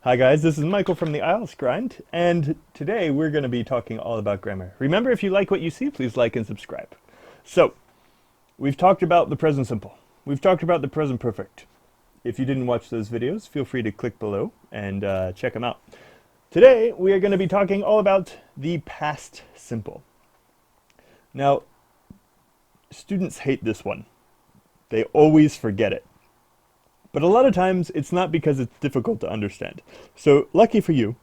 Hi guys, this is Michael from the IELTS Grind, and today we're going to be talking all about grammar. Remember, if you like what you see, please like and subscribe. So, we've talked about the present simple. We've talked about the present perfect. If you didn't watch those videos, feel free to click below and check them out. Today, we are going to be talking all about the past simple. Now, students hate this one. They always forget it. But a lot of times, it's not because it's difficult to understand. So, lucky for you,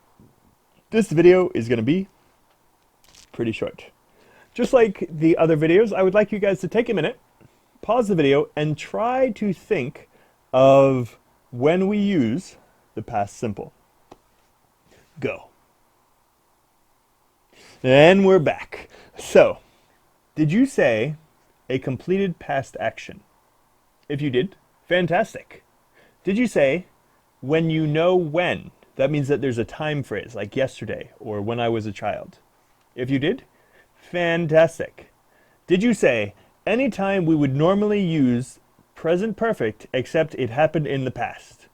this video is going to be pretty short. Just like the other videos, I would like you guys to take a minute, pause the video, and try to think of when we use the past simple. Go. And we're back. So, did you say a completed past action? If you did, fantastic. Did you say, when you know when? That means that there's a time phrase, like yesterday, or when I was a child. If you did, fantastic. Did you say, anytime we would normally use present perfect, except it happened in the past?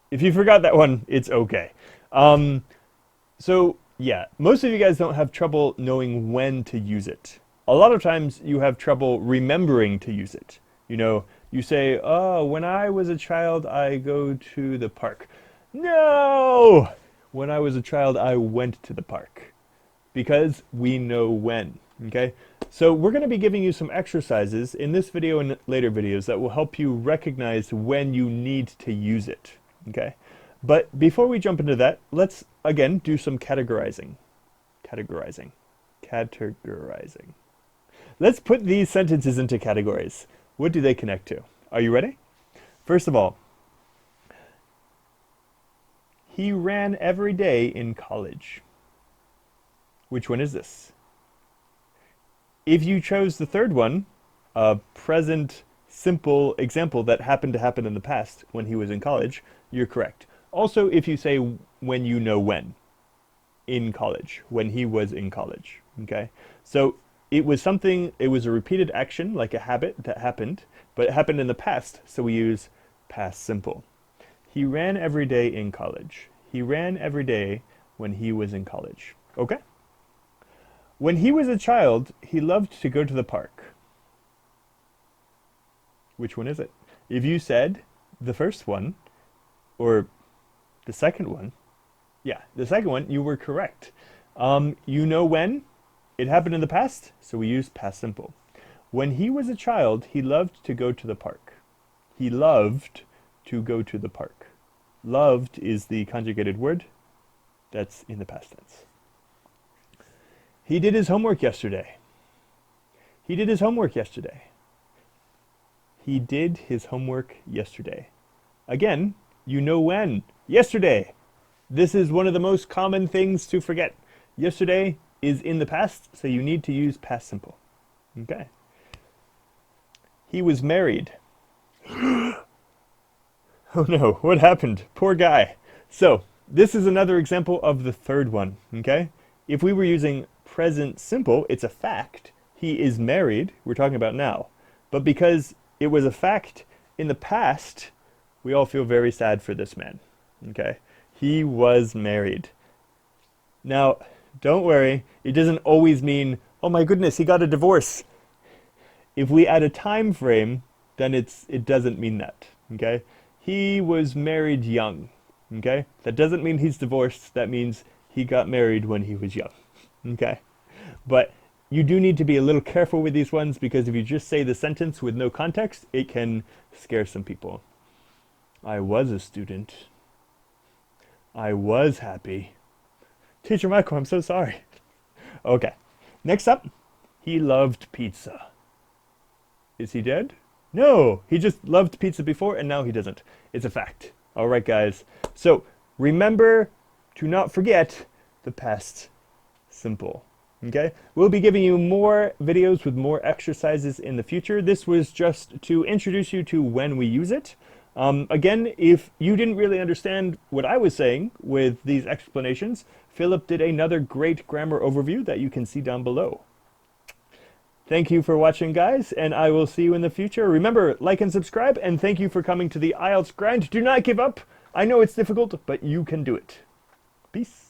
If you forgot that one, it's okay. So, yeah, most of you guys don't have trouble knowing when to use it. A lot of times you have trouble remembering to use it. You know, you say, oh, when I was a child, I go to the park. No! When I was a child, I went to the park. Because we know when, okay? So we're going to be giving you some exercises in this video and later videos that will help you recognize when you need to use it, okay? But before we jump into that, let's, again, do some categorizing. Categorizing. Let's put these sentences into categories. What do they connect to? Are you ready? First of all, he ran every day in college. Which one is this? If you chose the third one, a present simple example that happened to happen in the past when he was in college, you're correct. Also, if you say when you know when, in college, when he was in college, okay? So it was a repeated action, like a habit that happened, but it happened in the past, so we use past simple. He ran every day in college. He ran every day when he was in college. Okay? When he was a child, he loved to go to the park. Which one is it? If you said the first one, or the second one, yeah, the second one, you were correct. You know when? It happened in the past, so we use past simple. When he was a child, he loved to go to the park. He loved to go to the park. Loved is the conjugated word. That's in the past tense. He did his homework yesterday. He did his homework yesterday. He did his homework yesterday. Again, you know when. Yesterday. This is one of the most common things to forget. Yesterday is in the past, so you need to use past simple. Okay. He was married. Oh no, what happened? Poor guy. So, this is another example of the third one, okay? If we were using present simple, it's a fact. He is married, we're talking about now. But because it was a fact in the past, we all feel very sad for this man, okay? He was married. Now, don't worry, it doesn't always mean, oh my goodness, he got a divorce. If we add a time frame, then it doesn't mean that, okay? He was married young, okay? That doesn't mean he's divorced, that means he got married when he was young, okay? But you do need to be a little careful with these ones because if you just say the sentence with no context, it can scare some people. I was a student. I was happy. Teacher Michael, I'm so sorry. Okay, next up, he loved pizza. Is he dead? No, he just loved pizza before and now he doesn't. It's a fact. All right, guys. So remember to not forget the past simple. Okay? We'll be giving you more videos with more exercises in the future. This was just to introduce you to when we use it. Again, if you didn't really understand what I was saying with these explanations, Philip did another great grammar overview that you can see down below. Thank you for watching, guys, and I will see you in the future. Remember, like and subscribe, and thank you for coming to the IELTS Grind. Do not give up. I know it's difficult, but you can do it. Peace.